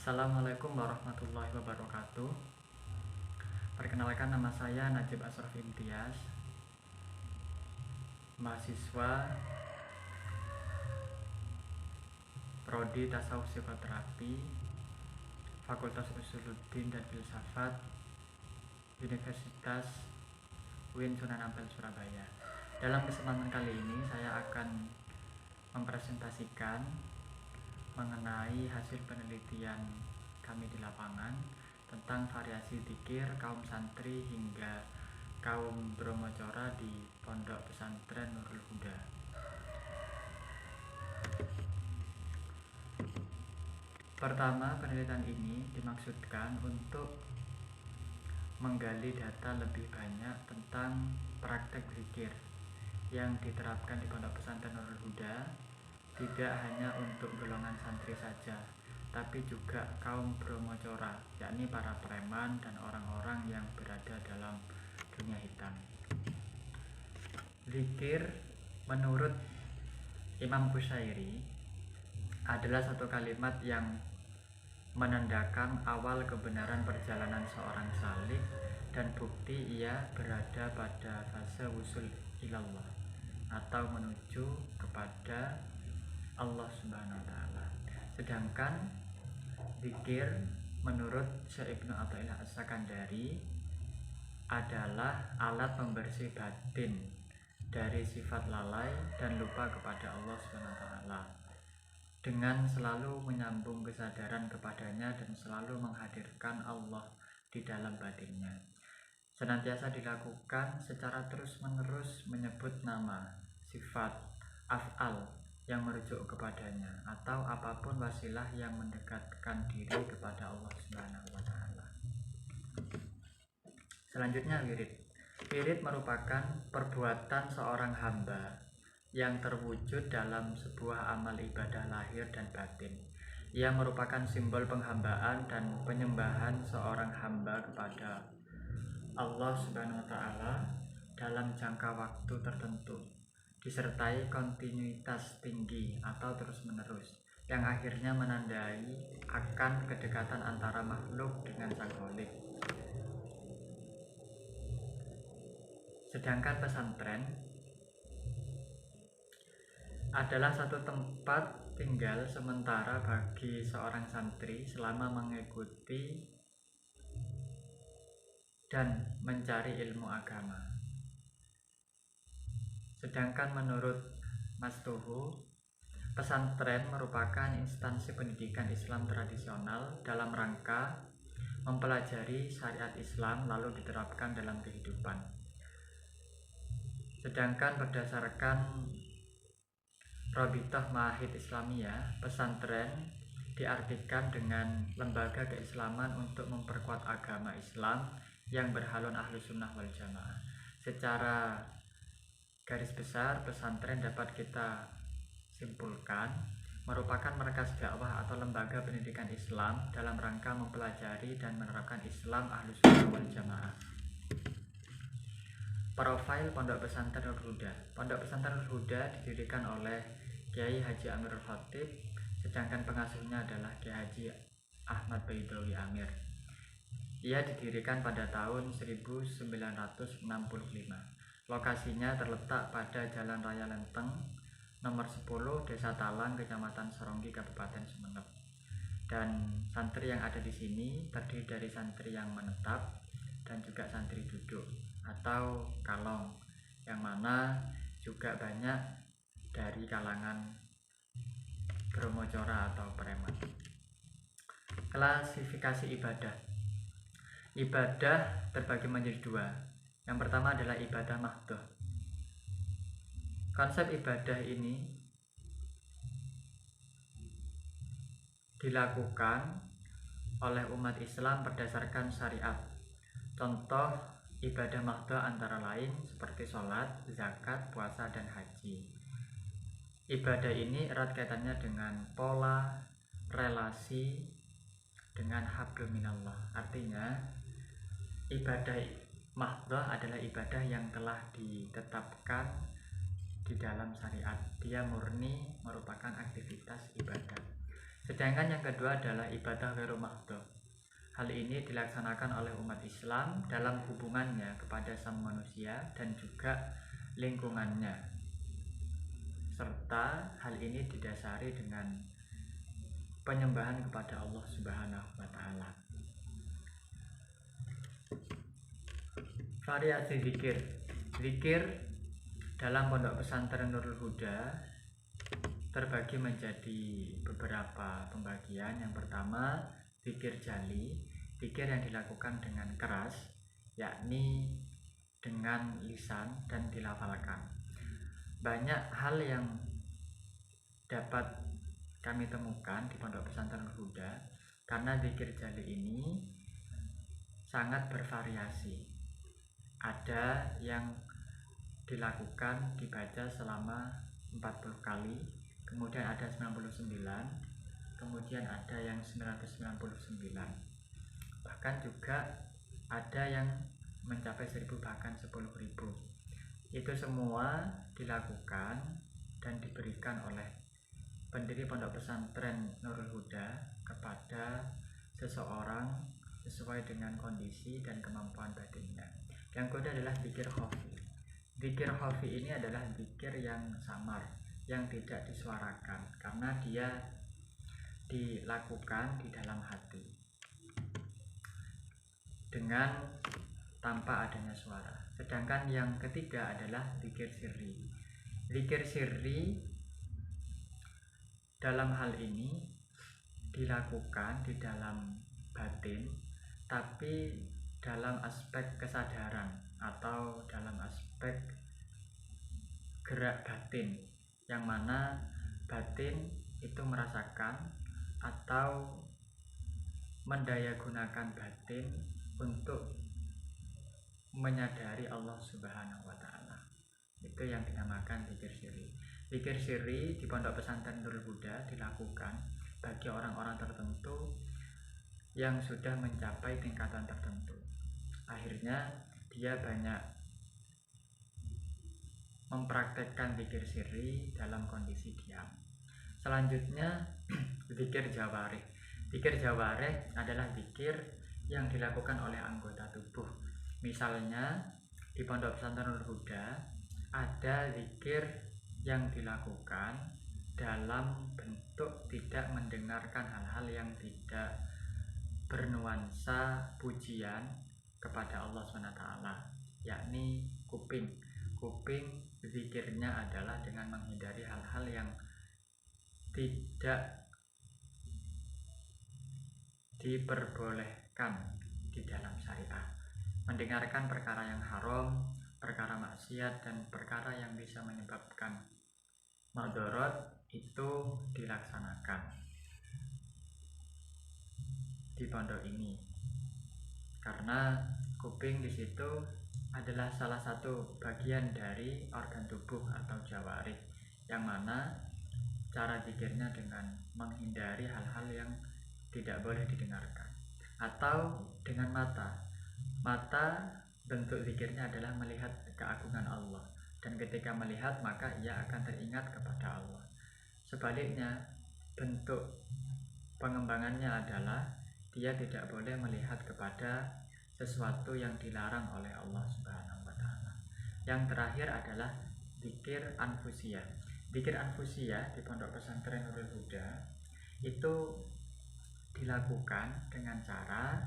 Assalamualaikum warahmatullahi wabarakatuh. Perkenalkan, nama saya Najib Asraf Imtiaz, mahasiswa Prodi Tasawuf Psikoterapi, Fakultas Usuluddin dan Filsafat, Universitas UIN Sunan Ampel, Surabaya. Dalam kesempatan kali ini saya akan mempresentasikan mengenai hasil penelitian kami di lapangan tentang variasi dzikir kaum santri hingga kaum brahmacora di Pondok Pesantren Nurul Huda. Pertama, penelitian ini dimaksudkan untuk menggali data lebih banyak tentang praktek dzikir yang diterapkan di Pondok Pesantren Nurul Huda, tidak hanya untuk golongan santri saja, tapi juga kaum brahmacora, yakni para preman dan orang-orang yang berada dalam dunia hitam. Zikir menurut Imam Qushairi adalah satu kalimat yang menandakan awal kebenaran perjalanan seorang salik dan bukti ia berada pada fase wusul ilallah atau menuju kepada Allah Subhanahu wa Ta'ala. Sedangkan zikir menurut Syekh Ibnu Athaillah As-Sakandari adalah alat pembersih batin dari sifat lalai dan lupa kepada Allah Subhanahu wa Ta'ala, dengan selalu menyambung kesadaran kepadanya dan selalu menghadirkan Allah di dalam batinnya. Senantiasa dilakukan secara terus-menerus menyebut nama, sifat, af'al yang merujuk kepadanya, atau apapun wasilah yang mendekatkan diri kepada Allah Subhanahu wa Ta'ala. Selanjutnya, wirid. Wirid merupakan perbuatan seorang hamba yang terwujud dalam sebuah amal ibadah lahir dan batin. Ia merupakan simbol penghambaan dan penyembahan seorang hamba kepada Allah Subhanahu wa Ta'ala dalam jangka waktu tertentu, disertai kontinuitas tinggi atau terus-menerus, yang akhirnya menandai akan kedekatan antara makhluk dengan Sang Khalik. Sedangkan pesantren adalah satu tempat tinggal sementara bagi seorang santri selama mengikuti dan mencari ilmu agama. Sedangkan menurut Mas Tuhu, pesantren merupakan instansi pendidikan Islam tradisional dalam rangka mempelajari syariat Islam lalu diterapkan dalam kehidupan. Sedangkan berdasarkan Rabithah Ma'ahid Islamiyah, pesantren diartikan dengan lembaga keislaman untuk memperkuat agama Islam yang berhalun Ahlus Sunnah wal Jamaah. Secara garis besar, pesantren dapat kita simpulkan merupakan markas dakwah atau lembaga pendidikan Islam dalam rangka mempelajari dan menerapkan Islam Ahlus Sunnah wal Jamaah. Profil Pondok Pesantren Nurul Huda. Pondok Pesantren Nurul Huda didirikan oleh Kiai Haji Amirul Khatib, sedangkan pengasuhnya adalah Kiai Haji Ahmad Baidawi Amir. Ia didirikan pada tahun 1965. Lokasinya terletak pada Jalan Raya Lenteng, nomor 10, Desa Talang, Kecamatan Seronggi, Kabupaten Sumeneb. Dan santri yang ada di sini terdiri dari santri yang menetap dan juga santri duduk atau kalong, yang mana juga banyak dari kalangan brahmacora atau preman. Klasifikasi ibadah. Ibadah terbagi menjadi dua. Yang pertama adalah ibadah mahdhah. Konsep ibadah ini dilakukan oleh umat Islam berdasarkan syariat. Contoh ibadah mahdhah antara lain seperti sholat, zakat, puasa, dan haji. Ibadah ini erat kaitannya dengan pola relasi dengan hablum minallah. Artinya, ibadah mahdhah adalah ibadah yang telah ditetapkan di dalam syariat. Dia murni merupakan aktivitas ibadah. Sedangkan yang kedua adalah ibadah ghairu mahdhuf. Hal ini dilaksanakan oleh umat Islam dalam hubungannya kepada sang manusia dan juga lingkungannya, serta hal ini didasari dengan penyembahan kepada Allah Subhanahu wa Ta'ala. Variasi zikir. Zikir dalam pondok pesantren Nurul Huda terbagi menjadi beberapa pembagian. Yang pertama, zikir jali, zikir yang dilakukan dengan keras, yakni dengan lisan dan dilafalkan. Banyak hal yang dapat kami temukan di pondok pesantren Nurul Huda karena zikir jali ini sangat bervariasi. Ada yang dilakukan dibaca selama 40 kali, kemudian ada 99, kemudian ada yang 999, bahkan juga ada yang mencapai 1000 bahkan 10.000. Itu semua dilakukan dan diberikan oleh pendiri pondok pesantren Nurul Huda kepada seseorang sesuai dengan kondisi dan kemampuan batinnya. Yang kedua adalah zikir khafi. Zikir khafi ini adalah zikir yang samar, yang tidak disuarakan karena dia dilakukan di dalam hati dengan tanpa adanya suara. Sedangkan yang ketiga adalah zikir sirri. Zikir sirri dalam hal ini dilakukan di dalam batin, tapi dalam aspek kesadaran atau dalam aspek gerak batin, yang mana batin itu merasakan atau mendayagunakan batin untuk menyadari Allah Subhanahu wa Ta'ala. Itu yang dinamakan zikir sirri. Zikir sirri di pondok pesantren Nurul Huda dilakukan bagi orang-orang tertentu yang sudah mencapai tingkatan tertentu. Akhirnya dia banyak mempraktekkan zikir sirri dalam kondisi diam. Selanjutnya zikir jawarih. Zikir jawarih adalah zikir yang dilakukan oleh anggota tubuh. Misalnya di pondok pesantren Nurul Huda ada zikir yang dilakukan dalam bentuk tidak mendengarkan hal-hal yang tidak bernuansa pujian kepada Allah SWT, yakni kuping. Kuping zikirnya adalah dengan menghindari hal-hal yang tidak diperbolehkan di dalam syariah, mendengarkan perkara yang haram, perkara maksiat, dan perkara yang bisa menyebabkan madorot itu dilaksanakan di pondok ini, karena kuping di situ adalah salah satu bagian dari organ tubuh atau jawarih, yang mana cara zikirnya dengan menghindari hal-hal yang tidak boleh didengarkan. Atau dengan mata. Mata bentuk zikirnya adalah melihat keagungan Allah, dan ketika melihat maka ia akan teringat kepada Allah. Sebaliknya, bentuk pengembangannya adalah dia tidak boleh melihat kepada sesuatu yang dilarang oleh Allah Subhanahu wa Ta'ala. Yang terakhir adalah zikir anfusiyah. Zikir anfusiyah di pondok pesantren Nurul Huda itu dilakukan dengan cara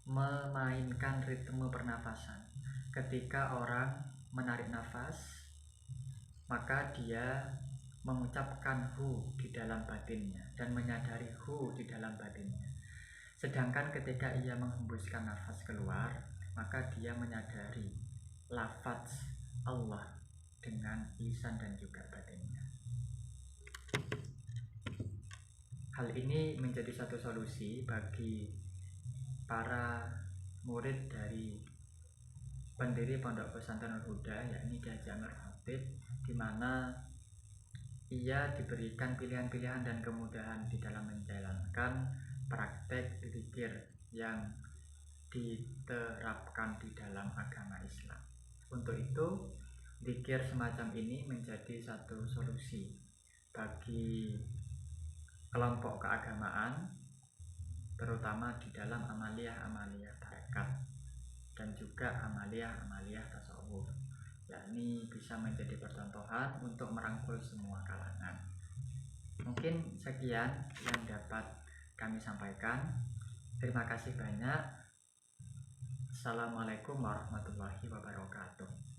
memainkan ritme pernafasan. Ketika orang menarik nafas, maka dia mengucapkan hu di dalam batinnya dan menyadari hu di dalam batinnya. Sedangkan ketika ia menghembuskan nafas keluar, maka dia menyadari lafaz Allah dengan lisan dan juga batinnya. Hal ini menjadi satu solusi bagi para murid dari pendiri pondok pesantren Nurul Huda, yakni Kiai Haji Amir Khatib, di mana ia diberikan pilihan-pilihan dan kemudahan di dalam menjalankan praktek zikir yang diterapkan di dalam agama Islam. Untuk itu, zikir semacam ini menjadi satu solusi bagi kelompok keagamaan, terutama di dalam amaliyah-amaliyah tarekat dan juga amaliyah-amaliyah tasawuf, yakni bisa menjadi percontohan untuk merangkul semua kalangan. Mungkin sekian yang dapat kami sampaikan. Terima kasih banyak. Assalamualaikum warahmatullahi wabarakatuh.